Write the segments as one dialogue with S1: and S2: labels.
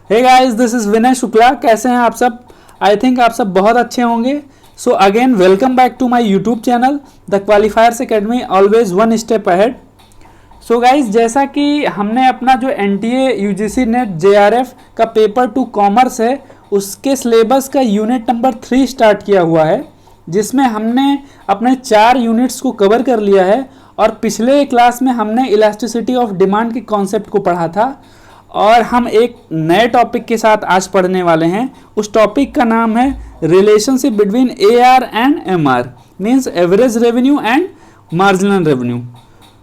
S1: Hey guys, this is विनय शुक्ला। कैसे हैं आप सब? आई थिंक आप सब बहुत अच्छे होंगे। So again welcome back to my YouTube channel the qualifiers academy, always one step ahead. So guys, जैसा कि हमने अपना जो एनटीए यूजीसी नेट जेआरएफ का पेपर 2 कॉमर्स है उसके सिलेबस का यूनिट नंबर 3 स्टार्ट किया हुआ है, जिसमें हमने अपने 4 यूनिट्स को कवर कर लिया है। और पिछले क्लास में हमने इलास्टिसिटी ऑफ डिमांड के कॉन्सेप्ट को पढ़ा था और हम एक नए टॉपिक के साथ आज पढ़ने वाले हैं। उस टॉपिक का नाम है relationship between AR and MR, means average revenue and marginal revenue.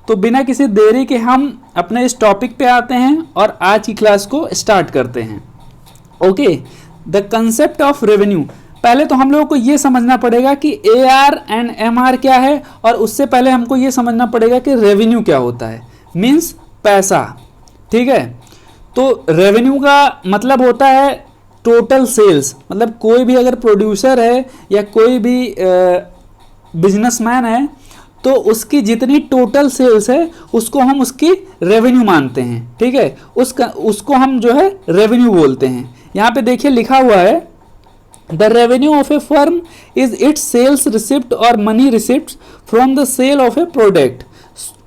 S1: तो बिना किसी देरी के हम अपने इस टॉपिक पे आते हैं और आज की क्लास को स्टार्ट करते हैं। Okay, the concept of revenue. पहले तो हम लोगों को ये समझना पड़ेगा कि एआर एंड एमआर क्या है, और उससे पहले हमको ये समझना पड़ेगा कि रेवेन्यू क्या होता है, मींस पैसा। ठीक है, तो रेवेन्यू का मतलब होता है टोटल सेल्स। मतलब कोई भी अगर प्रोड्यूसर है या कोई भी बिजनेसमैन है तो उसकी जितनी टोटल सेल्स है उसको हम उसकी रेवेन्यू मानते हैं। ठीक है, उसको हम जो है रेवेन्यू बोलते हैं। यहाँ पे देखिए लिखा हुआ है, the revenue of a firm is its sales receipt और money receipt from the sale of a product.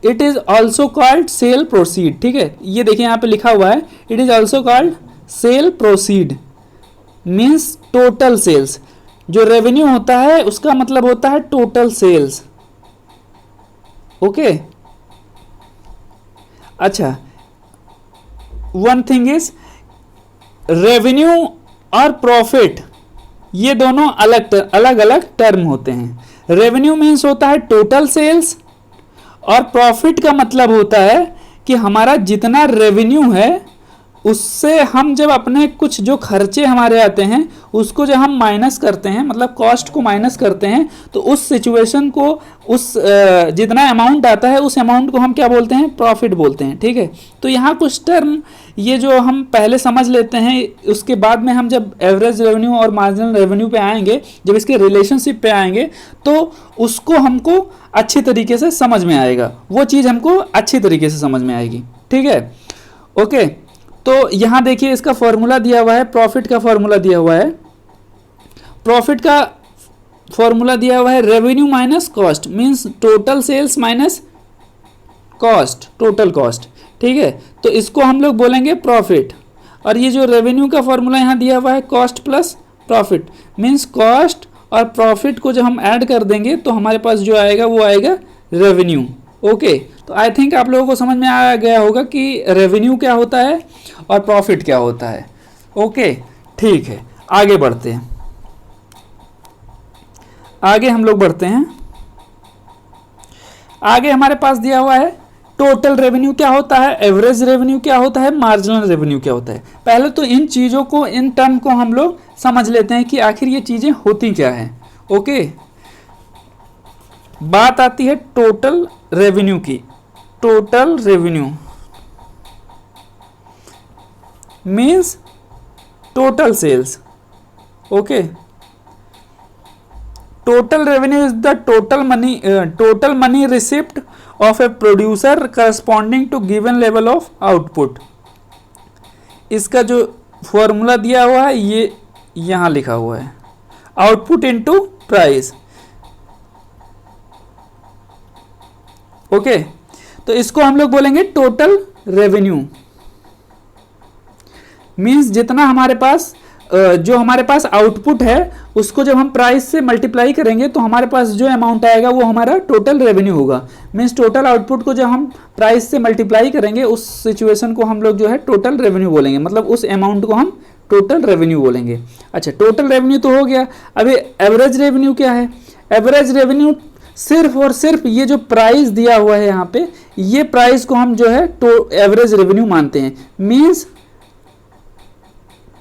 S1: It is also called sale proceed. ठीक है, ये देखिए यहाँ पे लिखा हुआ है, it is also called sale proceed, means total sales. जो रेवेन्यू होता है उसका मतलब होता है टोटल सेल्स। ओके, अच्छा, वन थिंग इज रेवेन्यू और प्रॉफिट, ये दोनों अलग अलग टर्म होते हैं। रेवेन्यू मीन्स होता है टोटल सेल्स और प्रॉफिट का मतलब होता है कि हमारा जितना रेवेन्यू है उससे हम जब अपने कुछ जो खर्चे हमारे आते हैं उसको जब हम माइनस करते हैं, मतलब कॉस्ट को माइनस करते हैं, तो उस सिचुएशन को, उस जितना अमाउंट आता है उस अमाउंट को हम क्या बोलते हैं? प्रॉफिट बोलते हैं। ठीक है, तो यहाँ कुछ टर्म ये जो हम पहले समझ लेते हैं, उसके बाद में हम जब एवरेज रेवेन्यू और मार्जिनल रेवेन्यू पे आएंगे, जब इसके रिलेशनशिप पे आएंगे तो उसको हमको अच्छी तरीके से समझ में आएगा, वो चीज़ हमको अच्छी तरीके से समझ में आएगी। ठीक है, ओके। तो यहाँ देखिए इसका फॉर्मूला दिया हुआ है, प्रॉफिट का फॉर्मूला दिया हुआ है। प्रॉफिट का फॉर्मूला दिया हुआ है revenue minus cost, means total sales minus cost, total cost. ठीक है, तो इसको हम लोग बोलेंगे प्रॉफिट। और ये जो रेवेन्यू का फॉर्मूला यहाँ दिया हुआ है cost plus profit, means cost और प्रॉफिट को जब हम ऐड कर देंगे तो हमारे पास जो आएगा वो आएगा रेवेन्यू। ओके, तो आई थिंक आप लोगों को समझ में आ गया होगा कि रेवेन्यू क्या होता है और प्रॉफिट क्या होता है। ओके, ठीक है, आगे बढ़ते हैं। आगे हम लोग बढ़ते हैं। आगे हमारे पास दिया हुआ है टोटल रेवेन्यू क्या होता है, एवरेज रेवेन्यू क्या होता है, मार्जिनल रेवेन्यू क्या होता है। पहले तो इन चीज़ों को, इन टर्म को हम लोग समझ लेते हैं कि आखिर ये चीज़ें होती क्या हैं। ओके, बात आती है टोटल रेवेन्यू की। Total revenue means total sales. Okay, total revenue is the total money receipt of a producer corresponding to given level of output. इसका जो फॉर्मूला दिया हुआ है ये यहां लिखा हुआ है, आउटपुट इनटू प्राइस। ओके, तो इसको हम लोग बोलेंगे टोटल रेवेन्यू। मींस जितना हमारे पास जो हमारे पास आउटपुट है उसको जब हम प्राइस से मल्टीप्लाई करेंगे तो हमारे पास जो अमाउंट आएगा वो हमारा टोटल रेवेन्यू होगा। मींस टोटल आउटपुट को जब हम प्राइस से मल्टीप्लाई करेंगे उस सिचुएशन को हम लोग जो है टोटल रेवेन्यू बोलेंगे, मतलब उस अमाउंट को हम टोटल रेवेन्यू बोलेंगे। अच्छा, टोटल रेवेन्यू तो हो गया। अभी एवरेज रेवेन्यू क्या है? एवरेज रेवेन्यू सिर्फ और सिर्फ ये जो प्राइस दिया हुआ है यहाँ पे, ये प्राइस को हम जो है एवरेज रेवेन्यू मानते हैं। Means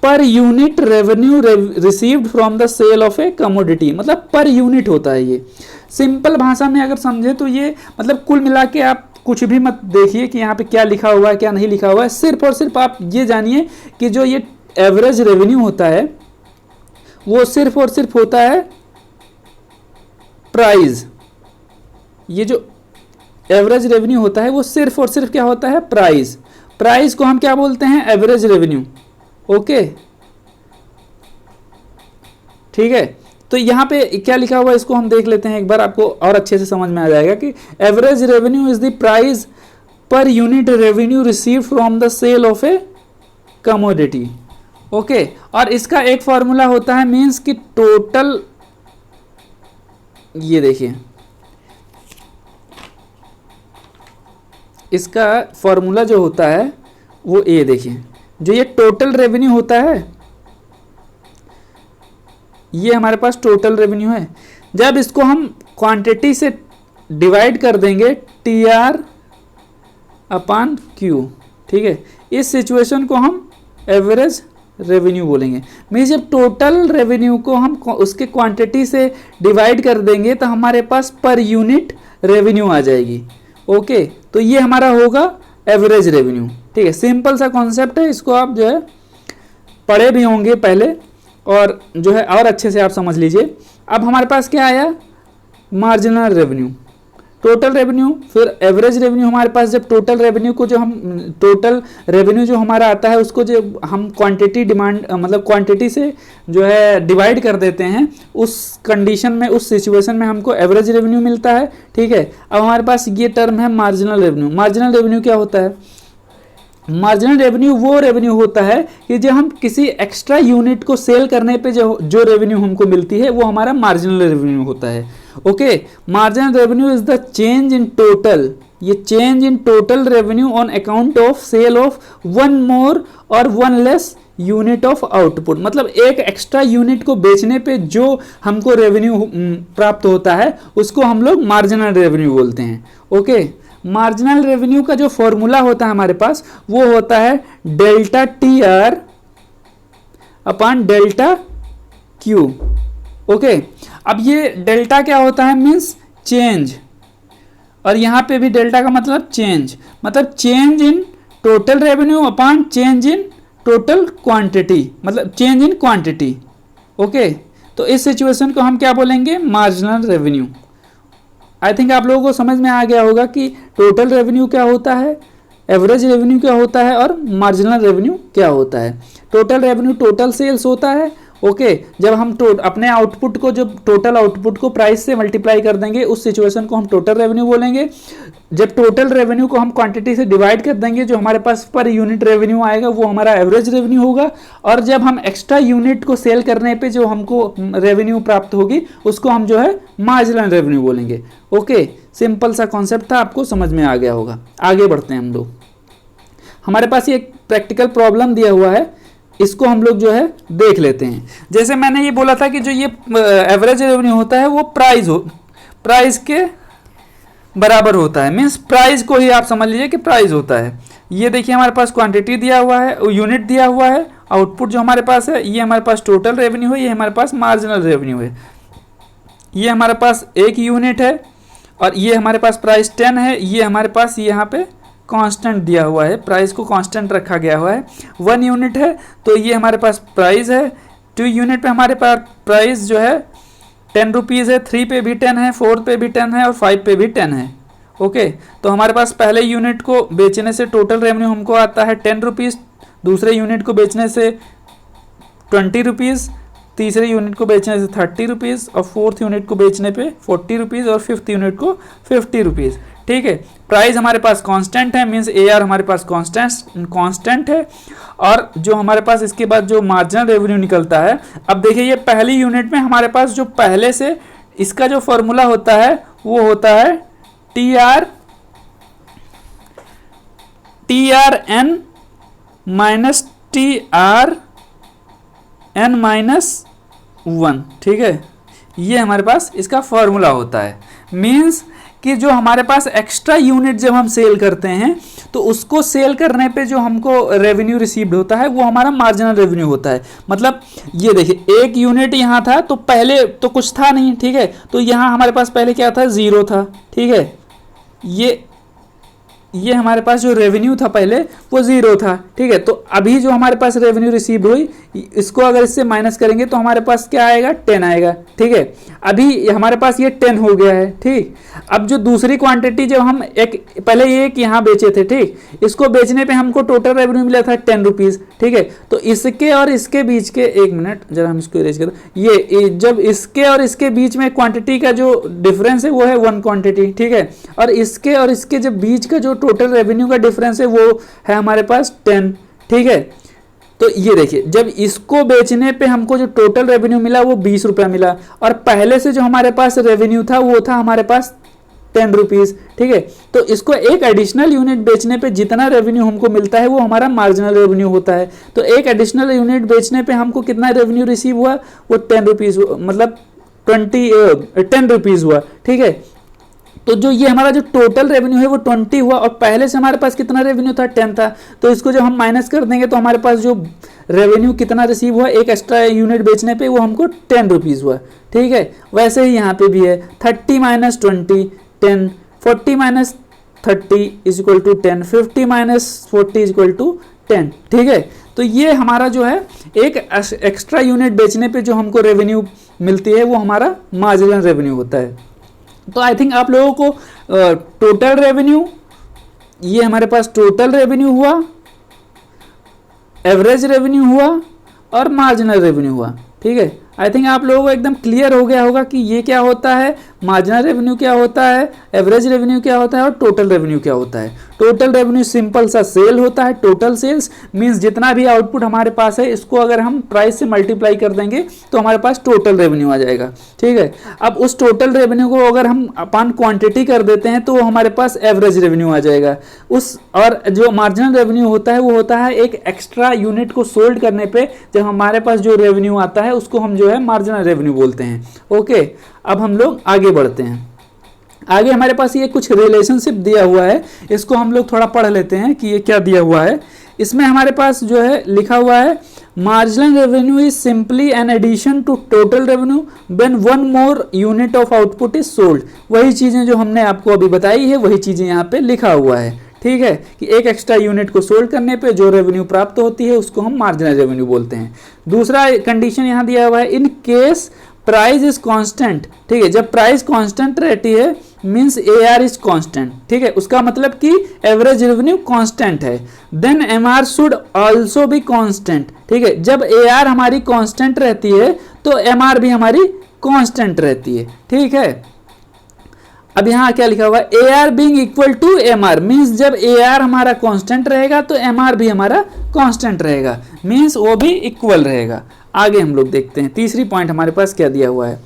S1: per unit revenue received from the sale of a commodity, मतलब पर यूनिट होता है ये। सिंपल भाषा में अगर समझे तो ये मतलब कुल मिला के आप कुछ भी मत देखिए कि यहाँ पे क्या लिखा हुआ है क्या नहीं लिखा हुआ है, सिर्फ और सिर्फ आप ये जानिए कि जो ये एवरेज रेवेन्यू होता है वो सिर्फ और सिर्फ होता है प्राइस। ये जो एवरेज रेवेन्यू होता है वो सिर्फ और सिर्फ क्या होता है? प्राइस। प्राइस को हम क्या बोलते हैं? Average revenue. ओके, ठीक है। तो यहाँ पे क्या लिखा हुआ है इसको हम देख लेते हैं एक बार, आपको और अच्छे से समझ में आ जाएगा कि average revenue is the price per unit revenue receive from the sale of a commodity. Okay, और इसका एक फॉर्मूला होता है, मींस कि टोटल, ये देखिए इसका फॉर्मूला जो होता है वो ये देखिए, जो ये टोटल रेवेन्यू होता है, ये हमारे पास टोटल रेवेन्यू है। जब इसको हम क्वांटिटी से डिवाइड कर देंगे TR अपॉन Q, ठीक है, इस सिचुएशन को हम एवरेज रेवेन्यू बोलेंगे। मीन्स जब टोटल रेवेन्यू को हम उसके क्वांटिटी से डिवाइड कर देंगे तो हमारे पास पर यूनिट रेवेन्यू आ जाएगी। ओके, तो ये हमारा होगा एवरेज रेवेन्यू, ठीक है। सिंपल सा कॉन्सेप्ट है, इसको आप जो है पढ़े भी होंगे पहले, और जो है और अच्छे से आप समझ लीजिए। अब हमारे पास क्या आया, मार्जिनल रेवेन्यू, टोटल रेवेन्यू, फिर एवरेज रेवेन्यू। हमारे पास जब टोटल रेवेन्यू को जो हम टोटल रेवेन्यू जो हमारा आता है उसको जो हम क्वांटिटी डिमांड मतलब क्वांटिटी से जो है डिवाइड कर देते हैं, उस कंडीशन में, उस सिचुएशन में हमको एवरेज रेवेन्यू मिलता है, ठीक है। अब हमारे पास ये टर्म है मार्जिनल रेवेन्यू। मार्जिनल रेवेन्यू क्या होता है, मार्जिनल रेवेन्यू वो रेवेन्यू होता है कि जब हम किसी एक्स्ट्रा यूनिट को सेल करने पे जो रेवेन्यू हमको मिलती है वो हमारा मार्जिनल रेवेन्यू होता है। Okay, marginal revenue is the change in total, ये change in total revenue on account of sale of one more or one less unit of output. मतलब एक एक्स्ट्रा यूनिट को बेचने पे जो हमको रेवेन्यू प्राप्त होता है उसको हम लोग मार्जिनल रेवेन्यू बोलते हैं। ओके, मार्जिनल रेवेन्यू का जो फॉर्मूला होता है हमारे पास वो होता है delta TR upon delta Q। Okay, अब ये डेल्टा क्या होता है, मीन्स चेंज, और यहाँ पे भी डेल्टा का मतलब चेंज, मतलब change in total revenue upon change in total quantity, मतलब चेंज इन क्वांटिटी। ओके, तो इस सिचुएशन को हम क्या बोलेंगे, मार्जिनल रेवेन्यू। आई थिंक आप लोगों को समझ में आ गया होगा कि टोटल रेवेन्यू क्या होता है, एवरेज रेवेन्यू क्या होता है और मार्जिनल रेवेन्यू क्या होता है। टोटल रेवेन्यू टोटल सेल्स होता है। ओके, जब हम अपने आउटपुट को, जब टोटल आउटपुट को प्राइस से मल्टीप्लाई कर देंगे उस सिचुएशन को हम टोटल रेवेन्यू बोलेंगे। जब टोटल रेवेन्यू को हम क्वांटिटी से डिवाइड कर देंगे, जो हमारे पास पर यूनिट रेवेन्यू आएगा वो हमारा एवरेज रेवेन्यू होगा। और जब हम एक्स्ट्रा यूनिट को सेल करने पे जो हमको रेवेन्यू प्राप्त होगी उसको हम जो है मार्जिनल रेवेन्यू बोलेंगे। ओके, सिंपल सा कॉन्सेप्ट था, आपको समझ में आ गया होगा। आगे बढ़ते हैं हम लोग। हमारे पास ये एक प्रैक्टिकल प्रॉब्लम दिया हुआ है, इसको हम लोग जो है देख लेते हैं। जैसे मैंने ये बोला था कि जो ये एवरेज रेवेन्यू होता है वो प्राइस के बराबर होता है, मीन्स प्राइस को ही आप समझ लीजिए कि प्राइस होता है। ये देखिए हमारे पास क्वांटिटी दिया हुआ है, यूनिट दिया हुआ है, आउटपुट जो हमारे पास है, ये हमारे पास टोटल रेवेन्यू है, ये हमारे पास मार्जिनल रेवेन्यू है। ये हमारे पास एक यूनिट है और ये हमारे पास प्राइस 10 है। ये हमारे पास यहाँ पे कांस्टेंट दिया हुआ है, प्राइस को कांस्टेंट रखा गया हुआ है। 1 यूनिट है तो ये हमारे पास प्राइस है। 2 यूनिट पे हमारे पास प्राइस जो है 10 रुपीज़ है। 3 पे भी 10 है, 4 पे भी 10 है और 5 पे भी 10 है। ओके, तो हमारे पास पहले यूनिट को बेचने से टोटल रेवेन्यू हमको आता है 10 रुपीज़, दूसरे यूनिट को बेचने से 20 रुपीज़, तीसरे यूनिट को बेचने से 30 रुपीज़ और 4th यूनिट को बेचने पे 40 रुपीज़ और 5th यूनिट को 50 रुपीज़। ठीक है, प्राइस हमारे पास कांस्टेंट है, मींस AR हमारे पास कांस्टेंट है। और जो हमारे पास इसके बाद जो मार्जिनल रेवेन्यू निकलता है, अब देखिए ये पहली यूनिट में हमारे पास जो पहले से इसका जो फॉर्मूला होता है वो होता है TRN माइनस TRN माइनस 1। ठीक है, ये हमारे पास इसका फॉर्मूला होता है। मींस कि जो हमारे पास एक्स्ट्रा यूनिट जब हम सेल करते हैं तो उसको सेल करने पे जो हमको रेवेन्यू रिसीव्ड होता है वो हमारा मार्जिनल रेवेन्यू होता है। मतलब ये देखिए एक यूनिट यहाँ था तो पहले तो कुछ था नहीं, ठीक है, तो यहाँ हमारे पास पहले क्या था, 0 था। ठीक है, ये हमारे पास जो रेवेन्यू था पहले वो 0 था, ठीक है। तो अभी जो हमारे पास रेवेन्यू रिसीव हुई, इसको अगर इससे माइनस करेंगे तो हमारे पास क्या आएगा, 10 आएगा, ठीक है। अभी हमारे पास ये 10 हो गया है, ठीक। अब जो दूसरी क्वांटिटी जो हम पहले एक यहाँ बेचे थे, ठीक, इसको बेचने पे हमको टोटल रेवेन्यू मिला था 10 रुपीज़, ठीक है। तो इसके और इसके बीच के, एक मिनट जरा हम इसको इरेज कर, ये जब इसके और इसके बीच में क्वांटिटी का जो डिफरेंस है वो है 1 क्वांटिटी, ठीक है। और इसके जब बीच का जो टोटल रेवेन्यू का डिफरेंस है वो है हमारे पास 10, ठीक है। तो ये देखिए, जब इसको बेचने पे हमको जो टोटल रेवेन्यू मिला वो 20 रुपया मिला, और पहले से जो हमारे पास रेवेन्यू था वो था हमारे पास 10 रुपीज़, ठीक है। तो इसको एक एडिशनल यूनिट बेचने पे जितना रेवेन्यू हमको मिलता है वो हमारा मार्जिनल रेवेन्यू होता है। तो एक एडिशनल यूनिट बेचने पे हमको कितना रेवेन्यू रिसीव हुआ, वो 10 रुपीज़, मतलब 10 रुपीज़ हुआ, ठीक है। तो जो ये हमारा जो टोटल रेवेन्यू है वो 20 हुआ, और पहले से हमारे पास कितना रेवेन्यू था, 10 था। तो इसको जब हम माइनस कर देंगे तो हमारे पास जो रेवेन्यू कितना रिसीव हुआ एक एक्स्ट्रा यूनिट बेचने पे, वो हमको 10 रुपीज़ हुआ, ठीक है। वैसे ही यहाँ पे भी है 30 minus 20 10, 40 minus 30 is equal to 10, 50 minus 40 is equal to 10, ठीक है। तो ये हमारा जो है एक एक्स्ट्रा यूनिट बेचने पे जो हमको रेवेन्यू मिलती है वो हमारा मार्जिनल रेवेन्यू होता है। तो आई थिंक आप लोगों को टोटल रेवेन्यू, ये हमारे पास टोटल रेवेन्यू हुआ, एवरेज रेवेन्यू हुआ और मार्जिनल रेवेन्यू हुआ, ठीक है। आई थिंक आप लोगों को एकदम क्लियर हो गया होगा कि ये क्या होता है, मार्जिनल रेवेन्यू क्या होता है, एवरेज रेवेन्यू क्या होता है और टोटल रेवेन्यू क्या होता है। टोटल रेवेन्यू सिंपल सा सेल होता है। टोटल सेल्स मींस जितना भी आउटपुट हमारे पास है इसको अगर हम प्राइस से मल्टीप्लाई कर देंगे तो हमारे पास टोटल रेवेन्यू आ जाएगा, ठीक है। अब उस टोटल रेवेन्यू को अगर हम अपन क्वांटिटी कर देते हैं तो वो हमारे पास एवरेज रेवेन्यू आ जाएगा। और जो मार्जिनल रेवेन्यू होता है वो होता है एक एक्स्ट्रा यूनिट को सोल्ड करने पे जब हमारे पास जो रेवेन्यू आता है उसको हम जो है मार्जिनल रेवेन्यू बोलते हैं। ओके, अब हम लोग आगे बढ़ते हैं। आगे हमारे पास ये कुछ रिलेशनशिप दिया हुआ है, इसको हम लोग थोड़ा पढ़ लेते हैं कि ये क्या दिया हुआ है। इसमें हमारे पास जो है लिखा हुआ है, marginal revenue is simply an addition to total revenue when one more unit of output is sold. वही चीज़ें जो हमने आपको अभी बताई है वही चीज़ें यहाँ पे लिखा हुआ है, ठीक है, कि एक एक्स्ट्रा यूनिट को सोल्ड करने पे जो रेवेन्यू प्राप्त होती है उसको हम मार्जिनल रेवेन्यू बोलते हैं। दूसरा कंडीशन यहाँ दिया हुआ है, in case price is constant, ठीक है। जब प्राइस कांस्टेंट रहती है मींस AR इज कांस्टेंट, ठीक है, उसका मतलब कि एवरेज रेवेन्यू कांस्टेंट है। Then MR should also be constant, ठीक है। जब AR हमारी कांस्टेंट रहती है तो MR भी हमारी कांस्टेंट रहती है, ठीक है। अब यहाँ क्या लिखा हुआ है, AR being equal to MR means जब AR हमारा कांस्टेंट रहेगा तो MR भी हमारा कांस्टेंट रहेगा, मींस वो भी इक्वल रहेगा। आगे हम लोग देखते हैं, तीसरी पॉइंट हमारे पास क्या दिया हुआ है,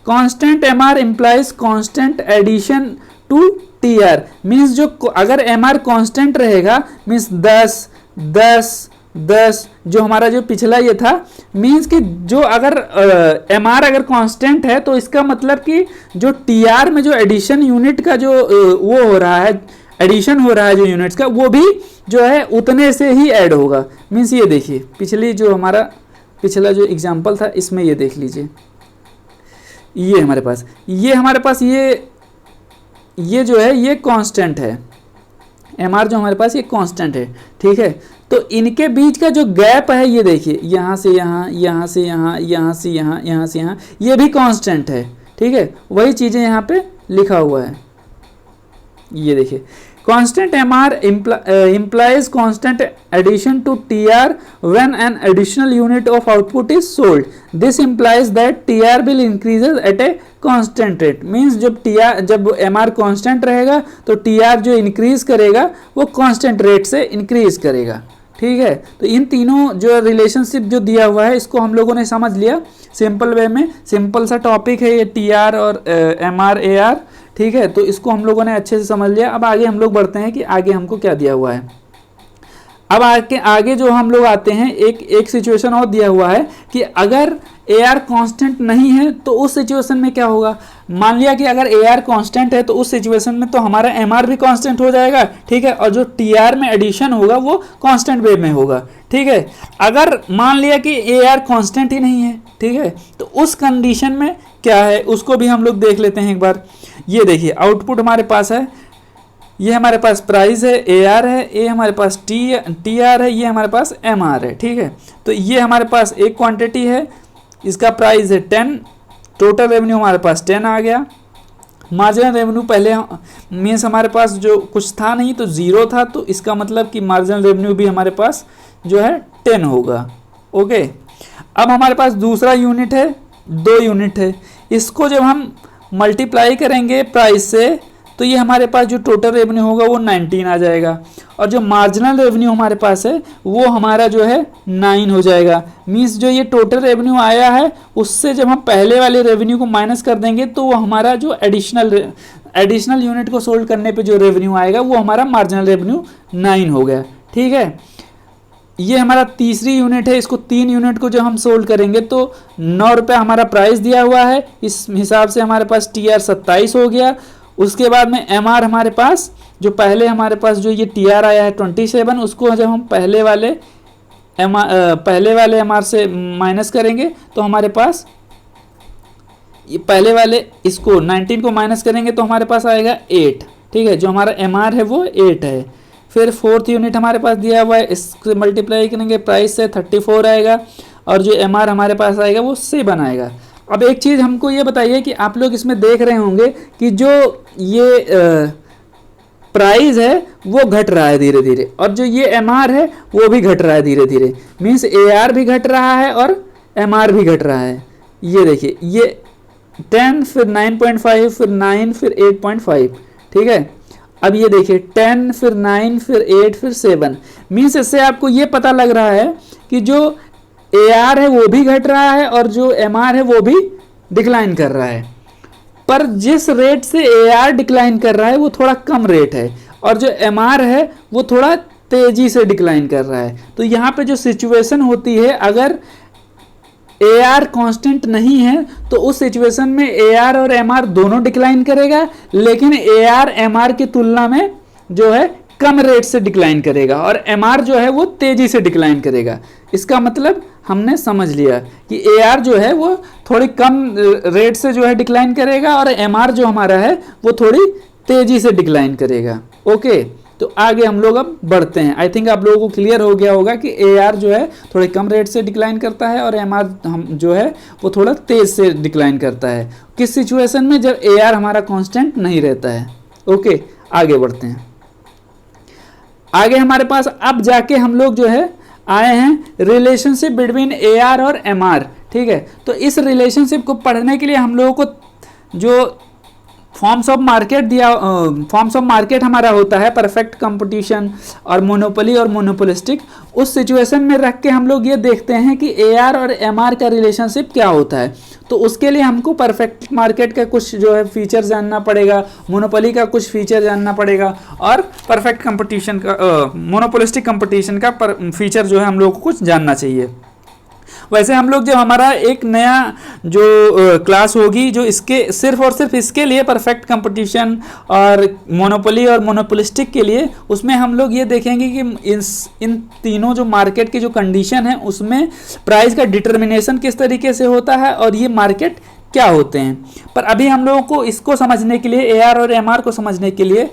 S1: constant MR implies constant addition to TR means जो अगर MR कांस्टेंट रहेगा मींस 10 10 10 जो हमारा जो पिछला ये था, मींस कि जो अगर MR अगर कांस्टेंट है तो इसका मतलब कि जो TR में जो एडिशन यूनिट का जो वो हो रहा है, एडिशन हो रहा है जो यूनिट्स का, वो भी जो है उतने से ही ऐड होगा। मींस ये देखिए पिछली जो हमारा पिछला जो एग्जाम्पल था इसमें ये देख लीजिए, ये हमारे पास ये जो है ये कांस्टेंट है, MR जो हमारे पास ये कांस्टेंट है, ठीक है। तो इनके बीच का जो गैप है ये देखिए, यहाँ से यहाँ, यहाँ से यहाँ, यहाँ से यहाँ, यहाँ से यहाँ, ये भी कांस्टेंट है, ठीक है। वही चीज़ें यहाँ पे लिखा हुआ है, ये देखिए, constant MR implies constant addition to TR when an additional unit of output is sold. This implies that TR will increases at a constant rate. Means जब MR constant रहेगा तो TR जो increase करेगा वो constant rate से increase करेगा, ठीक है। तो इन तीनों जो रिलेशनशिप जो दिया हुआ है इसको हम लोगों ने समझ लिया सिंपल वे में। सिंपल सा टॉपिक है ये TR और MR AR, ठीक है। तो इसको हम लोगों ने अच्छे से समझ लिया। अब आगे हम लोग बढ़ते हैं कि आगे हमको क्या दिया हुआ है। अब आगे जो हम लोग आते हैं, एक सिचुएशन और दिया हुआ है कि अगर AR कांस्टेंट नहीं है तो उस सिचुएशन में क्या होगा। मान लिया कि अगर AR कांस्टेंट है तो उस सिचुएशन में तो हमारा MR भी कांस्टेंट हो जाएगा, ठीक है, और जो TR में एडिशन होगा वो कांस्टेंट वे में होगा, ठीक है। अगर मान लिया कि AR कांस्टेंट ही नहीं है, ठीक है, तो उस कंडीशन में क्या है उसको भी हम लोग देख लेते हैं एक बार। ये देखिए आउटपुट हमारे पास है ये हमारे पास प्राइस है, ए आर है, ये हमारे पास टी आर है, ये हमारे पास एम आर है। ठीक है, तो ये हमारे पास एक क्वांटिटी है, इसका प्राइस है 10, टोटल रेवेन्यू हमारे पास 10 आ गया। मार्जिनल रेवेन्यू पहले मीन्स हमारे पास जो कुछ था नहीं तो 0 था, तो इसका मतलब कि मार्जिनल रेवेन्यू भी हमारे पास जो है 10 होगा। ओके, अब हमारे पास दूसरा यूनिट है, 2 यूनिट है, इसको जब हम मल्टीप्लाई करेंगे प्राइस से तो ये हमारे पास जो टोटल रेवेन्यू होगा वो 19 आ जाएगा, और जो मार्जिनल रेवेन्यू हमारे पास है वो हमारा जो है 9 हो जाएगा। मीन्स जो ये टोटल रेवेन्यू आया है उससे जब हम पहले वाले रेवेन्यू को माइनस कर देंगे तो वो हमारा जो एडिशनल यूनिट को सोल्ड करने पे जो रेवेन्यू आएगा वो हमारा मार्जिनल रेवेन्यू 9 हो गया। ठीक है, ये हमारा तीसरी यूनिट है, इसको 3 यूनिट को जब हम सोल्ड करेंगे तो 9 रुपये हमारा प्राइस दिया हुआ है, इस हिसाब से हमारे पास टी आर 27 हो गया। उसके बाद में एम आर हमारे पास जो पहले हमारे पास जो ये टी आर आया है 27, उसको जब हम पहले वाले एम आर से माइनस करेंगे तो हमारे पास ये पहले वाले इसको 19 को माइनस करेंगे तो हमारे पास आएगा 8। ठीक है, जो हमारा एम आर है वो 8 है। फिर 4th यूनिट हमारे पास दिया हुआ है, इससे मल्टीप्लाई करेंगे प्राइस से 34 आएगा, और जो एम आर हमारे पास आएगा वो 7 आएगा। अब एक चीज़ हमको ये बताइए कि आप लोग इसमें देख रहे होंगे कि जो ये प्राइस है वो घट रहा है धीरे धीरे, और जो ये एम आर है वो भी घट रहा है धीरे धीरे। मीन्स ए आर भी घट रहा है और एम आर भी घट रहा है। ये देखिए, ये 10 फिर 9.5 फिर 9 फिर 8.5। ठीक है, अब ये देखिए 10 फिर 9 फिर 8 फिर 7। मीन्स इससे आपको ये पता लग रहा है कि जो ए आर है वो भी घट रहा है और जो एम आर है वो भी डिक्लाइन कर रहा है, पर जिस रेट से ए आर डिक्लाइन कर रहा है वो थोड़ा कम रेट है, और जो एम आर है वो थोड़ा तेजी से डिक्लाइन कर रहा है। तो यहाँ पे जो सिचुएशन होती है, अगर ए आर कॉन्स्टेंट नहीं है तो उस सिचुएशन में ए आर और एम आर दोनों डिक्लाइन करेगा, लेकिन ए आर एम आर की तुलना में जो है कम रेट से डिक्लाइन करेगा, और एम आर जो है वो तेजी से डिक्लाइन करेगा। इसका मतलब हमने समझ लिया कि ए आर जो है वो थोड़ी कम रेट से जो है डिक्लाइन करेगा, और एम आर जो हमारा है वो थोड़ी तेजी से डिक्लाइन करेगा। ओके, तो आगे हम लोग अब बढ़ते हैं। आई थिंक आप लोगों को क्लियर हो गया होगा कि ए आर जो है थोड़े कम रेट से डिक्लाइन करता है और एम आर हम जो है वो थोड़ा तेज से डिक्लाइन करता है। किस सिचुएशन में? जब ए आर हमारा कांस्टेंट नहीं रहता है। ओके, आगे बढ़ते हैं। आगे हमारे पास अब जाके हम लोग जो है आए हैं रिलेशनशिप बिटवीन ए आर और एम आर। ठीक है, तो इस रिलेशनशिप को पढ़ने के लिए हम लोगों को जो फॉर्म्स ऑफ मार्केट दिया, फॉर्म्स ऑफ मार्केट हमारा होता है परफेक्ट कंपटीशन और मोनोपोली और मोनोपोलिस्टिक, उस सिचुएशन में रख के हम लोग ये देखते हैं कि ए आर और एम आर का रिलेशनशिप क्या होता है। तो उसके लिए हमको परफेक्ट मार्केट का कुछ जो है फीचर जानना पड़ेगा, मोनोपोली का कुछ फीचर जानना पड़ेगा, और परफेक्ट कंपटीशन का मोनोपोलिस्टिक कंपटीशन का फीचर जो है हम लोग को कुछ जानना चाहिए। वैसे हम लोग जब हमारा एक नया जो क्लास होगी जो इसके सिर्फ और सिर्फ इसके लिए परफेक्ट कंपटीशन और मोनोपोली और मोनोपोलिस्टिक के लिए, उसमें हम लोग ये देखेंगे कि इन तीनों जो मार्केट की जो कंडीशन है उसमें प्राइस का डिटर्मिनेशन किस तरीके से होता है और ये मार्केट क्या होते हैं। पर अभी हम लोगों को इसको समझने के लिए, ए आर और एम आर को समझने के लिए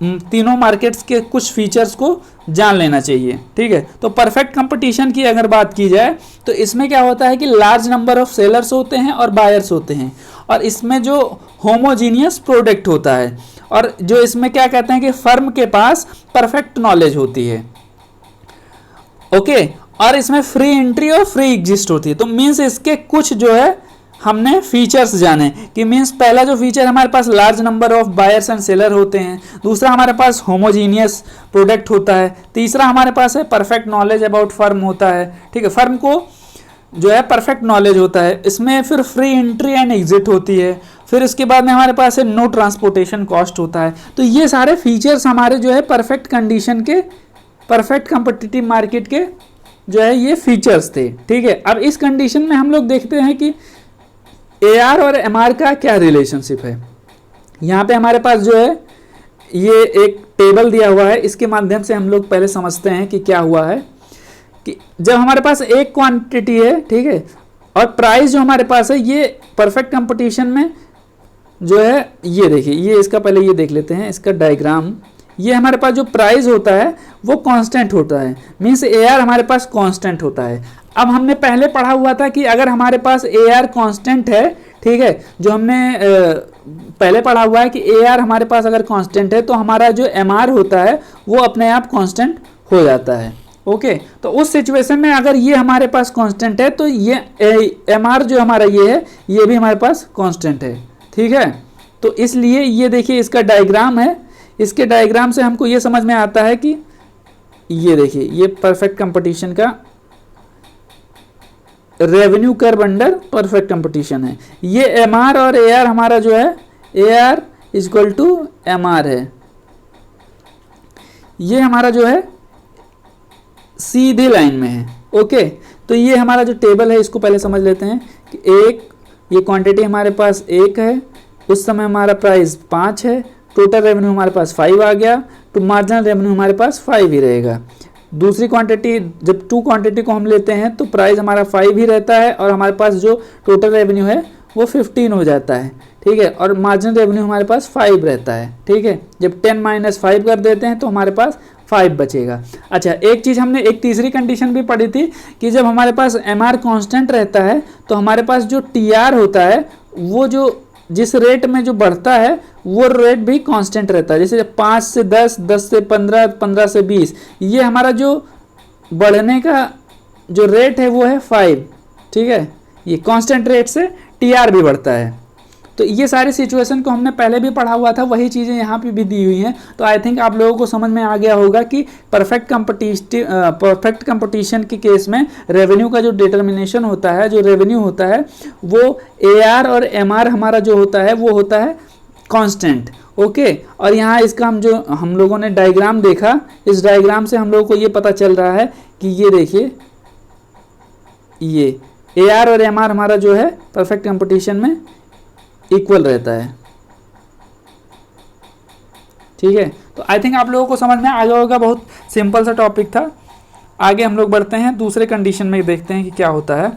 S1: तीनों मार्केट्स के कुछ फीचर्स को जान लेना चाहिए। ठीक है, तो परफेक्ट कंपटीशन की अगर बात की जाए तो इसमें क्या होता है कि लार्ज नंबर ऑफ सेलर्स होते हैं और बायर्स होते हैं, और इसमें जो होमोजीनियस प्रोडक्ट होता है, और जो इसमें क्या कहते हैं कि फर्म के पास परफेक्ट नॉलेज होती है। ओके, और इसमें फ्री एंट्री और फ्री एग्जिस्ट होती है। तो मीन्स इसके कुछ जो है हमने फीचर्स जाने कि मीन्स पहला जो फीचर हमारे पास large number of buyers and seller होते हैं, दूसरा हमारे पास होमोजीनियस प्रोडक्ट होता है, तीसरा हमारे पास है परफेक्ट नॉलेज अबाउट फर्म होता है। ठीक है, फर्म को जो है परफेक्ट नॉलेज होता है, इसमें फिर फ्री एंट्री एंड एग्जिट होती है, फिर इसके बाद में हमारे पास है नो ट्रांसपोर्टेशन कॉस्ट होता है। तो ये सारे फीचर्स हमारे जो है परफेक्ट कंडीशन के, परफेक्ट कम्पिटिटिव मार्केट के जो है ये फीचर्स थे। ठीक है, अब इस कंडीशन में हम लोग देखते हैं कि ए आर और एम आर का क्या रिलेशनशिप है। यहाँ पे हमारे पास जो है ये एक टेबल दिया हुआ है, इसके माध्यम से हम लोग पहले समझते हैं कि क्या हुआ है। कि जब हमारे पास एक क्वांटिटी है, ठीक है, और प्राइस जो हमारे पास है, ये परफेक्ट कंपटीशन में जो है, ये देखिए, ये इसका पहले ये देख लेते हैं इसका डायग्राम ये हमारे पास जो प्राइस होता है वो कांस्टेंट होता है, मीन्स AR हमारे पास कांस्टेंट होता है। अब हमने पहले पढ़ा हुआ था कि अगर हमारे पास AR कांस्टेंट है, ठीक है, जो हमने पहले पढ़ा हुआ है कि AR हमारे पास अगर कांस्टेंट है तो हमारा जो MR होता है वो अपने आप कांस्टेंट हो जाता है। ओके, तो उस सिचुएशन में अगर ये हमारे पास कांस्टेंट है तो ये MR जो हमारा ये है ये भी हमारे पास कांस्टेंट है, ठीक है। तो इसलिए ये देखिए इसका डायग्राम है, इसके डायग्राम से हमको ये समझ में आता है कि ये देखिए ये परफेक्ट कंपटीशन का revenue curve under perfect competition है। ये MR और AR हमारा जो है AR इक्वल टू MR है, ये हमारा जो है सीधी लाइन में है। ओके, तो ये हमारा जो टेबल है इसको पहले समझ लेते हैं कि एक ये क्वांटिटी हमारे पास 1 है, उस समय हमारा प्राइस 5 है, टोटल रेवेन्यू हमारे पास 5 आ गया, तो मार्जिनल रेवेन्यू हमारे पास 5 ही रहेगा। दूसरी क्वांटिटी जब 2 क्वांटिटी को हम लेते हैं तो प्राइस हमारा 5 ही रहता है और हमारे पास जो टोटल रेवेन्यू है वो 15 हो जाता है, ठीक है, और मार्जिनल रेवेन्यू हमारे पास 5 रहता है, ठीक है। जब 10 माइनस 5 कर देते हैं तो हमारे पास 5 बचेगा। अच्छा, एक चीज़ हमने एक तीसरी कंडीशन भी पढ़ी थी कि जब हमारे पास MR कांस्टेंट रहता है तो हमारे पास जो TR होता है वो जो जिस रेट में जो बढ़ता है वो रेट भी कांस्टेंट रहता है। जैसे 5 से 10, 10 से 15, 15 से 20, ये हमारा जो बढ़ने का जो रेट है वो है 5, ठीक है। ये कांस्टेंट रेट से TR भी बढ़ता है। तो ये सारी सिचुएशन को हमने पहले भी पढ़ा हुआ था, वही चीज़ें यहाँ पे भी दी हुई हैं। तो आई थिंक आप लोगों को समझ में आ गया होगा कि परफेक्ट कंपटीशन के केस में रेवेन्यू का जो डिटर्मिनेशन होता है, जो रेवेन्यू होता है वो AR और MR हमारा जो होता है वो होता है कांस्टेंट। ओके, और यहाँ इसका हम लोगों ने डायग्राम देखा, इस डायग्राम से हम लोगों को ये पता चल रहा है कि ये देखिए ये AR और MR हमारा जो है परफेक्ट कंपटीशन में इक्वल रहता है, ठीक है। तो आई थिंक आप लोगों को समझ में आ गया होगा, बहुत सिंपल सा टॉपिक था। आगे हम लोग बढ़ते हैं, दूसरे कंडीशन में देखते हैं कि क्या होता है।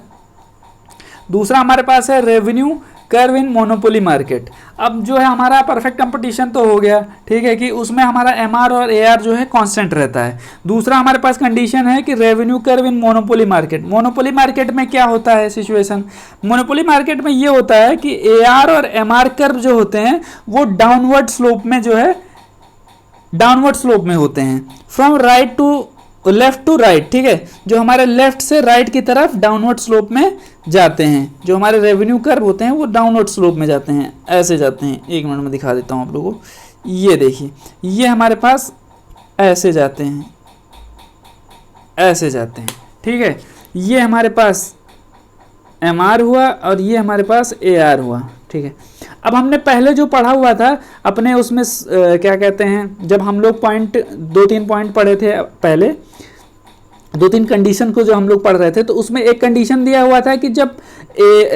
S1: दूसरा हमारे पास है रेवेन्यू कर्व इन मोनोपोली मार्केट। अब जो है हमारा परफेक्ट कंपटीशन तो हो गया, ठीक है, कि उसमें हमारा MR और AR जो है कांस्टेंट रहता है। दूसरा हमारे पास कंडीशन है कि रेवेन्यू कर्व इन मोनोपोली मार्केट। मोनोपोली मार्केट में क्या होता है सिचुएशन, मोनोपोली मार्केट में ये होता है कि AR और MR कर्व जो होते हैं वो डाउनवर्ड स्लोप में जो है डाउनवर्ड स्लोप में होते हैं, from right to left to right, ठीक है, जो हमारे लेफ्ट से राइट की तरफ डाउनवर्ड स्लोप में जाते हैं। जो हमारे रेवेन्यू कर्व होते हैं वो डाउनवर्ड स्लोप में जाते हैं, ऐसे जाते हैं। एक मिनट में दिखा देता हूँ आप लोगों को, ये देखिए ये हमारे पास ऐसे जाते हैं, ऐसे जाते हैं, ठीक है। ये हमारे पास MR हुआ और ये हमारे पास AR हुआ, ठीक है। अब हमने पहले जो पढ़ा हुआ था अपने उसमें क्या कहते हैं, जब हम लोग 2-3 पॉइंट पढ़े थे पहले, 2-3 कंडीशन को जो हम लोग पढ़ रहे थे, तो उसमें एक कंडीशन दिया हुआ था कि जब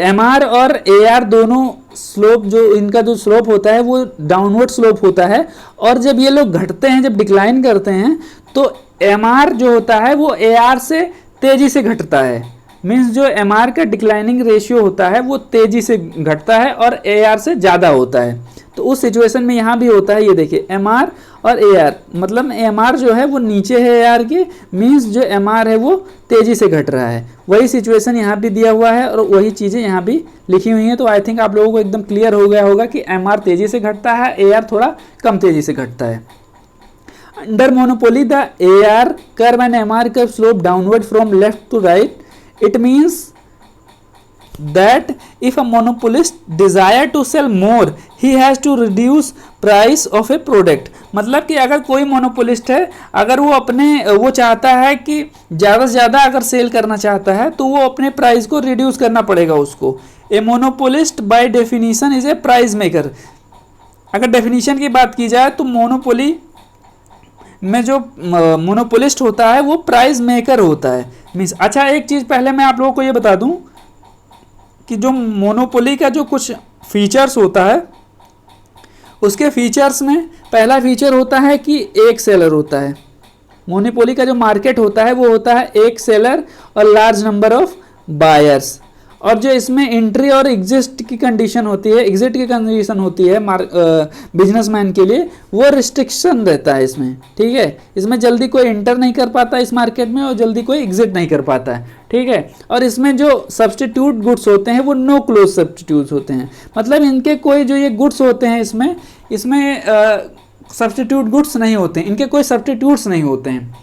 S1: MR और AR दोनों स्लोप, जो इनका जो स्लोप होता है वो डाउनवर्ड स्लोप होता है, और जब ये लोग घटते हैं, जब डिक्लाइन करते हैं, तो MR जो होता है वो AR से तेजी से घटता है। मीन्स जो MR का डिक्लाइनिंग रेशियो होता है वो तेजी से घटता है और AR से ज़्यादा होता है। तो उस सिचुएशन में यहाँ भी होता है, ये देखिए MR और AR, मतलब MR जो है वो नीचे है AR के, मीन्स जो MR है वो तेज़ी से घट रहा है। वही सिचुएशन यहाँ भी दिया हुआ है और वही चीज़ें यहाँ भी लिखी हुई हैं। तो आई थिंक आप लोगों को एकदम क्लियर हो गया होगा कि MR तेज़ी से घटता है, AR थोड़ा कम तेज़ी से घटता है। Under monopoly the AR curve and MR curve slope downward from left to right. It means that if a monopolist desire to sell more, he has to reduce price of a product। मतलब कि अगर कोई monopolist है, अगर वो चाहता है कि ज़्यादा से ज़्यादा अगर सेल करना चाहता है तो वो अपने प्राइस को रिड्यूस करना पड़ेगा उसको। A monopolist by definition is a price maker. अगर डेफिनीशन की बात की जाए तो मोनोपोली में जो मोनोपोलिस्ट होता है वो प्राइस मेकर होता है, मीन्स। अच्छा, एक चीज़ पहले मैं आप लोगों को ये बता दूं कि जो मोनोपोली का जो कुछ फीचर्स होता है, उसके फीचर्स में पहला फीचर होता है कि एक सेलर होता है। मोनोपोली का जो मार्केट होता है वो होता है एक सेलर और लार्ज नंबर ऑफ बायर्स। और जो इसमें एंट्री और एग्जिट की कंडीशन होती है, एग्जिट की कंडीशन होती है बिजनेसमैन के लिए, वो रिस्ट्रिक्शन रहता है इसमें, ठीक है। इसमें जल्दी कोई एंटर नहीं कर पाता इस मार्केट में और जल्दी कोई एग्जिट नहीं कर पाता है, ठीक है। और इसमें जो सब्सटीट्यूट गुड्स होते हैं वो नो क्लोज सब्सटीट्यूट होते हैं, मतलब इनके कोई जो ये गुड्स होते हैं इसमें सब्सटीट्यूट गुड्स नहीं होते हैं, इनके कोई सब्सटीट्यूट्स नहीं होते हैं,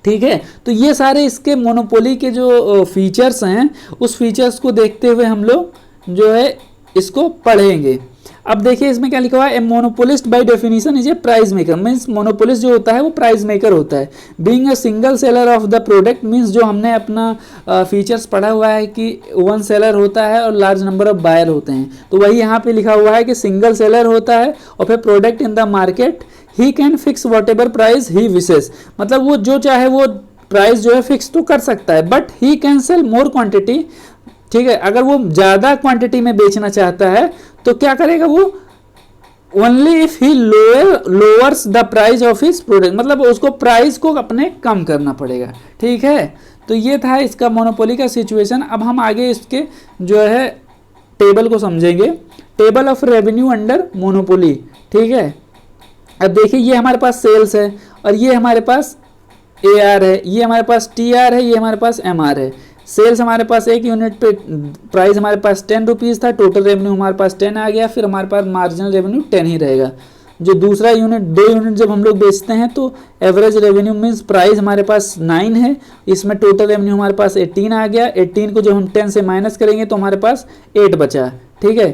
S1: ठीक है। तो ये सारे इसके मोनोपोली के जो फीचर्स हैं उस फीचर्स को देखते हुए हम लोग जो है इसको पढ़ेंगे। अब देखिए इसमें क्या लिखा हुआ है, a monopolist by definition is a price maker, means monopolist जो होता है वो प्राइस मेकर होता है। Being a single seller of the product, means जो हमने अपना फीचर्स पढ़ा हुआ है कि वन सेलर होता है और लार्ज नंबर ऑफ बायर होते हैं, तो वही यहाँ पे लिखा हुआ है कि सिंगल सेलर होता है और फिर product in the market he can fix what ever price he wishes, मतलब वो जो चाहे वो प्राइस जो है फिक्स तो कर सकता है, but he can sell more quantity, ठीक है। अगर वो ज़्यादा क्वांटिटी में बेचना चाहता है तो क्या करेगा वो, only if he lowers the price of his product, मतलब उसको प्राइस को अपने कम करना पड़ेगा, ठीक है। तो ये था इसका मोनोपोली का सिचुएशन। अब हम आगे इसके जो है टेबल को समझेंगे, table of revenue under monopoly, ठीक है। अब देखिए ये हमारे पास सेल्स है और ये हमारे पास AR है, ये हमारे पास TR है, ये हमारे पास MR है। सेल्स हमारे पास एक यूनिट पे प्राइस हमारे पास 10 रुपीज़ था, टोटल रेवेन्यू हमारे पास 10 आ गया, फिर हमारे पास मार्जिनल रेवेन्यू 10 ही रहेगा। जो दूसरा यूनिट 2 यूनिट जब हम लोग बेचते हैं तो एवरेज रेवेन्यू मीन्स प्राइस हमारे पास 9 है, इसमें टोटल रेवेन्यू हमारे पास 18 आ गया। 18 को जब हम 10 से माइनस करेंगे तो हमारे पास 8 बचा, ठीक है।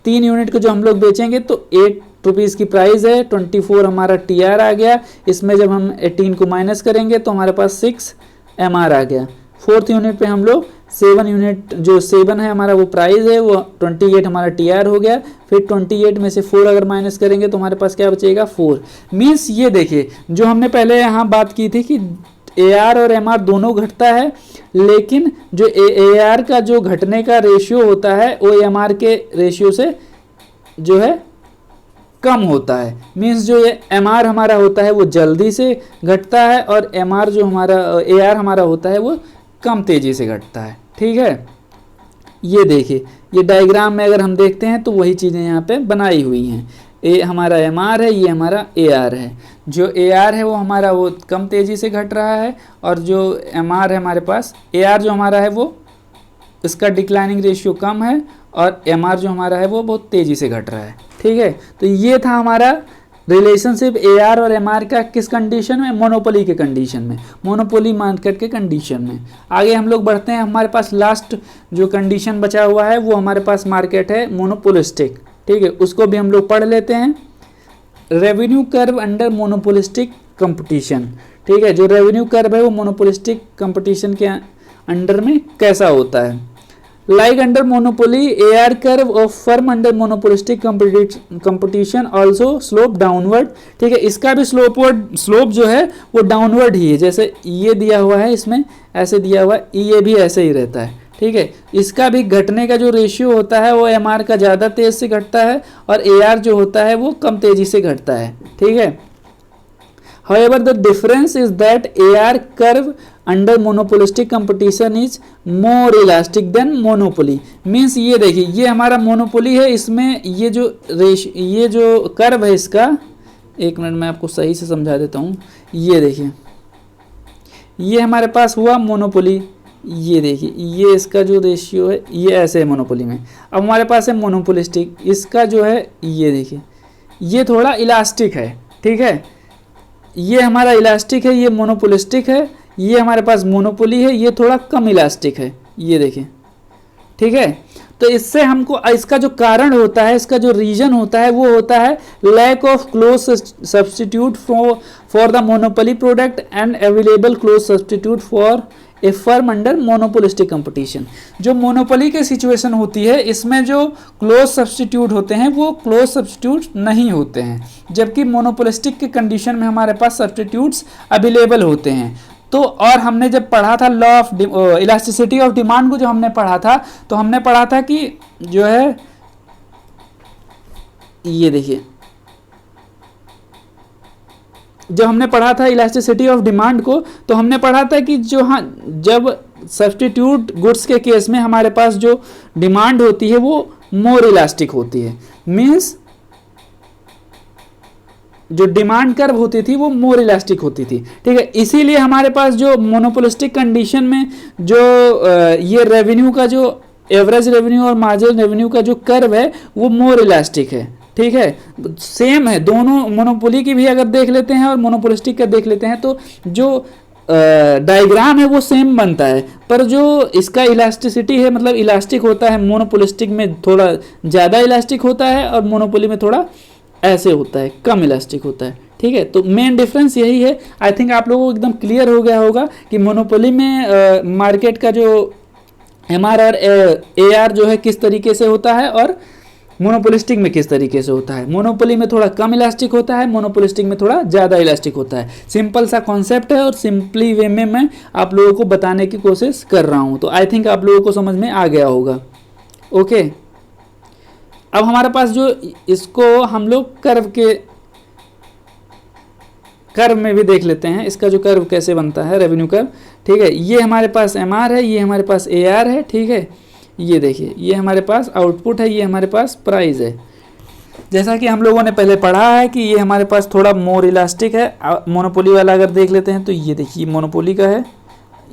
S1: 3 यूनिट को जो हम लोग बेचेंगे तो 8 रुपीज़ की प्राइस है, 24 हमारा TR आ गया, इसमें जब हम 18 को माइनस करेंगे तो हमारे पास 6 MR आ गया। 4th यूनिट पे हम लोग 7 यूनिट, जो 7 है हमारा वो प्राइस है, वो 28 हमारा TR हो गया, फिर 28 में से 4 अगर माइनस करेंगे तो हमारे पास क्या बचेगा 4। मीन्स ये देखिए जो हमने पहले यहाँ बात की थी कि AR और MR दोनों घटता है, लेकिन जो AR का जो घटने का रेशियो होता है वो MR के रेशियो से जो है कम होता है। मीन्स जो ये MR हमारा होता है वो जल्दी से घटता है और MR जो हमारा AR हमारा होता है वो कम तेजी से घटता है, ठीक है। ये देखिए ये डायग्राम में अगर हम देखते हैं तो वही चीज़ें यहाँ पे बनाई हुई हैं। ये हमारा MR है, ये हमारा AR है। जो AR है वो हमारा वो कम तेज़ी से घट रहा है और जो MR है हमारे पास, AR जो हमारा है वो इसका डिक्लाइनिंग रेशियो कम है और MR जो हमारा है वो बहुत तेज़ी से घट रहा है, ठीक है। तो ये था हमारा रिलेशनशिप AR और MR का किस कंडीशन में, मोनोपोली के कंडीशन में, मोनोपोली मार्केट के कंडीशन में। आगे हम लोग बढ़ते हैं, हमारे पास लास्ट जो कंडीशन बचा हुआ है वो हमारे पास मार्केट है मोनोपोलिस्टिक, ठीक है। उसको भी हम लोग पढ़ लेते हैं। Revenue curve under monopolistic competition, ठीक है। जो रेवेन्यू कर्व है वो मोनोपोलिस्टिक कंपटीशन के अंडर में कैसा होता है। Like under monopoly AR curve of firm under monopolistic competition also slope downward, ठीक है। इसका भी स्लोप जो है वो डाउनवर्ड ही है, जैसे ये दिया हुआ है इसमें ऐसे दिया हुआ है, ये भी ऐसे ही रहता है, ठीक है। इसका भी घटने का जो रेशियो होता है वो MR का ज़्यादा तेज से घटता है और AR जो होता है वो कम तेजी से घटता है, ठीक है। However, the difference is that AR curve under monopolistic competition is more elastic than monopoly. Means ये देखिए ये हमारा मोनोपोली है, इसमें ये जो कर्व है इसका, एक मिनट मैं आपको सही से समझा देता हूँ। ये देखिए ये हमारे पास हुआ मोनोपोली, ये देखिए ये इसका जो रेशियो है ये ऐसे है मोनोपोली में। अब हमारे पास है मोनोपोलिस्टिक, इसका जो है ये देखिए ये थोड़ा इलास्टिक है, ठीक है। ये हमारा इलास्टिक है, ये मोनोपोलिस्टिक है, ये हमारे पास मोनोपोली है, ये थोड़ा कम इलास्टिक है, ये देखिए, ठीक है। तो इससे हमको इसका जो कारण होता है, इसका जो रीजन होता है वो होता है lack of close substitute for the monopoly product and available close substitute for a firm under monopolistic competition. जो मोनोपोली की सिचुएशन होती है इसमें जो क्लोज सब्स्टिट्यूट होते हैं वो क्लोज सब्स्टिट्यूट नहीं होते हैं, जबकि मोनोपोलिस्टिक के कंडीशन में हमारे पास सब्स्टिट्यूट्स अवेलेबल होते हैं। तो और हमने जब पढ़ा था law of elasticity of demand को जो हमने पढ़ा था, तो हमने पढ़ा था कि जो है ये देखिए जब हमने पढ़ा था इलास्टिसिटी ऑफ डिमांड को, तो हमने पढ़ा था कि जो हाँ जब सब्स्टिट्यूट गुड्स के केस में हमारे पास जो डिमांड होती है वो मोर इलास्टिक होती है, मीन्स जो डिमांड कर्व होती थी वो मोर इलास्टिक होती थी, ठीक है। इसीलिए हमारे पास जो मोनोपोलिस्टिक कंडीशन में जो ये रेवेन्यू का जो एवरेज रेवेन्यू और मार्जिनल रेवेन्यू का जो कर्व है वो मोर इलास्टिक है, ठीक है। सेम है दोनों, मोनोपोली की भी अगर देख लेते हैं और मोनोपोलिस्टिक का देख लेते हैं तो जो डायग्राम है वो सेम बनता है, पर जो इसका इलास्टिसिटी है मतलब इलास्टिक होता है, मोनोपोलिस्टिक में थोड़ा ज़्यादा इलास्टिक होता है और मोनोपोली में थोड़ा ऐसे होता है, कम इलास्टिक होता है, ठीक है। तो मेन डिफरेंस यही है। आई थिंक आप लोगों को एकदम क्लियर हो गया होगा कि मोनोपोली में मार्केट का जो एमआर और एआर जो है किस तरीके से होता है और मोनोपोलिस्टिक में किस तरीके से होता है। मोनोपोली में थोड़ा कम इलास्टिक होता है, मोनोपोलिस्टिक में थोड़ा ज़्यादा इलास्टिक होता है। सिंपल सा कॉन्सेप्ट है और सिंपली वे में मैं आप लोगों को बताने की कोशिश कर रहा हूँ, तो आई थिंक आप लोगों को समझ में आ गया होगा। ओके, अब हमारे पास जो इसको हम लोग कर्व में भी देख लेते हैं, इसका जो कर्व कैसे बनता है रेवेन्यू कर्व, ठीक है। ये हमारे पास एमआर है, ये हमारे पास एआर है, ठीक है। ये देखिए, ये हमारे पास आउटपुट है, ये हमारे पास प्राइस है। जैसा कि हम लोगों ने पहले पढ़ा है कि ये हमारे पास थोड़ा मोर इलास्टिक है। मोनोपोली वाला अगर देख लेते हैं तो ये देखिए मोनोपोली का है,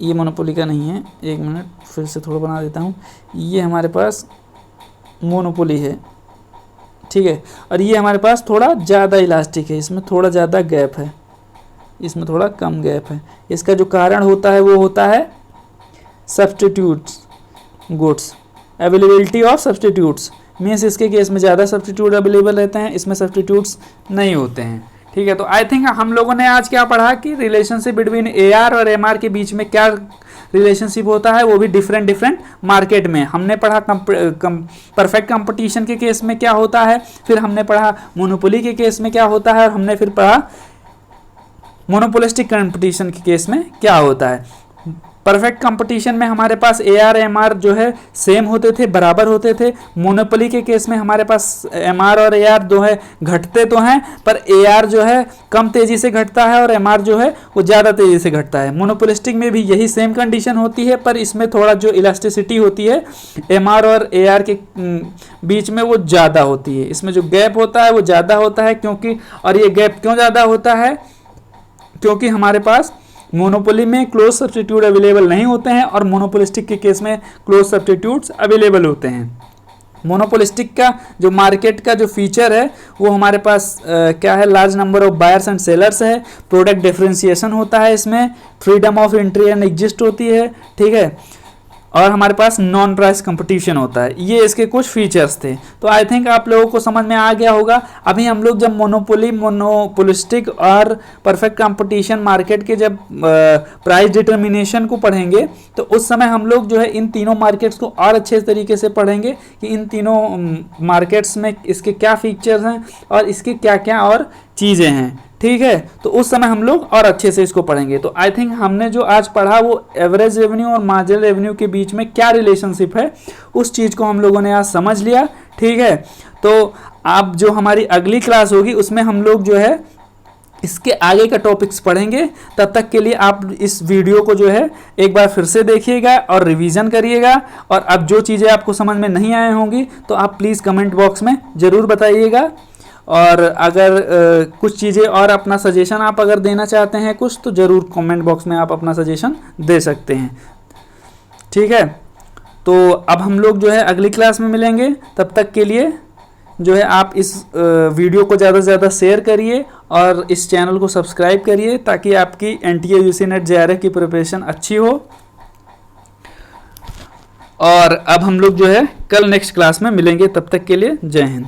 S1: ये मोनोपोली का नहीं है। एक मिनट फिर से थोड़ा बना देता हूँ। ये हमारे पास मोनोपोली है, ठीक है, और ये हमारे पास थोड़ा ज़्यादा इलास्टिक है, इसमें थोड़ा ज़्यादा गैप है, इसमें थोड़ा कम गैप है। इसका जो कारण होता है वो होता है substitutes goods, availability of substitutes, means इसके केस में ज़्यादा सब्स्टिट्यूट अवेलेबल रहते हैं, इसमें सब्स्टिट्यूट्स नहीं होते हैं, ठीक है। तो आई थिंक हम लोगों ने आज क्या पढ़ा कि रिलेशनशिप बिटवीन एआर और एमआर के बीच में क्या रिलेशनशिप होता है, वो भी डिफरेंट मार्केट में। हमने पढ़ा परफेक्ट कंपटीशन के केस में क्या होता है, फिर हमने पढ़ा मोनोपोली के केस में क्या होता है, और हमने फिर पढ़ा मोनोपोलिस्टिक कंपटीशन के केस में क्या होता है। परफेक्ट कंपटीशन में हमारे पास एआर एमआर जो है सेम होते थे, बराबर होते थे। मोनोपोली के केस में हमारे पास एमआर और एआर जो है घटते तो हैं, पर एआर जो है कम तेजी से घटता है और एमआर जो है वो ज़्यादा तेजी से घटता है। मोनोपोलिस्टिक में भी यही सेम कंडीशन होती है, पर इसमें थोड़ा जो इलास्टिसिटी होती है एमआर और एआर के बीच में वो ज़्यादा होती है, इसमें जो गैप होता है वो ज़्यादा होता है। क्योंकि, और ये गैप क्यों ज़्यादा होता है, क्योंकि हमारे पास मोनोपोली में क्लोज सब्स्टिट्यूट अवेलेबल नहीं होते हैं और मोनोपोलिस्टिक के केस में क्लोज सब्स्टिट्यूट्स अवेलेबल होते हैं। मोनोपोलिस्टिक का जो मार्केट का जो फीचर है वो हमारे पास क्या है, large number of buyers and sellers है, प्रोडक्ट डिफरेंशिएशन होता है, इसमें freedom of entry and exist होती है, ठीक है, और हमारे पास नॉन प्राइस कंपटीशन होता है। ये इसके कुछ फीचर्स थे। तो आई थिंक आप लोगों को समझ में आ गया होगा। अभी हम लोग जब मोनोपोलिस्टिक और परफेक्ट कंपटीशन मार्केट के जब प्राइस डिटर्मिनेशन को पढ़ेंगे तो उस समय हम लोग जो है इन तीनों मार्केट्स को और अच्छे तरीके से पढ़ेंगे कि इन तीनों मार्केट्स में इसके क्या फीचर्स हैं और इसके क्या क्या और चीज़ें हैं, ठीक है। तो उस समय हम लोग और अच्छे से इसको पढ़ेंगे। तो आई थिंक हमने जो आज पढ़ा वो एवरेज रेवेन्यू और मार्जिनल रेवेन्यू के बीच में क्या रिलेशनशिप है उस चीज़ को हम लोगों ने आज समझ लिया, ठीक है। तो आप जो हमारी अगली क्लास होगी उसमें हम लोग जो है इसके आगे का टॉपिक्स पढ़ेंगे। तब तक के लिए आप इस वीडियो को जो है एक बार फिर से देखिएगा और रिवीजन करिएगा, और अब जो चीज़ें आपको समझ में नहीं आए होंगी तो आप प्लीज़ कमेंट बॉक्स में ज़रूर बताइएगा। और अगर कुछ चीज़ें और अपना सजेशन आप अगर देना चाहते हैं कुछ, तो ज़रूर कमेंट बॉक्स में आप अपना सजेशन दे सकते हैं, ठीक है। तो अब हम लोग जो है अगली क्लास में मिलेंगे। तब तक के लिए जो है आप इस वीडियो को ज़्यादा से ज़्यादा शेयर करिए और इस चैनल को सब्सक्राइब करिए ताकि आपकी NTA UC NET JRF की प्रिपरेशन अच्छी हो। और अब हम लोग जो है कल नेक्स्ट क्लास में मिलेंगे। तब तक के लिए जय हिंद।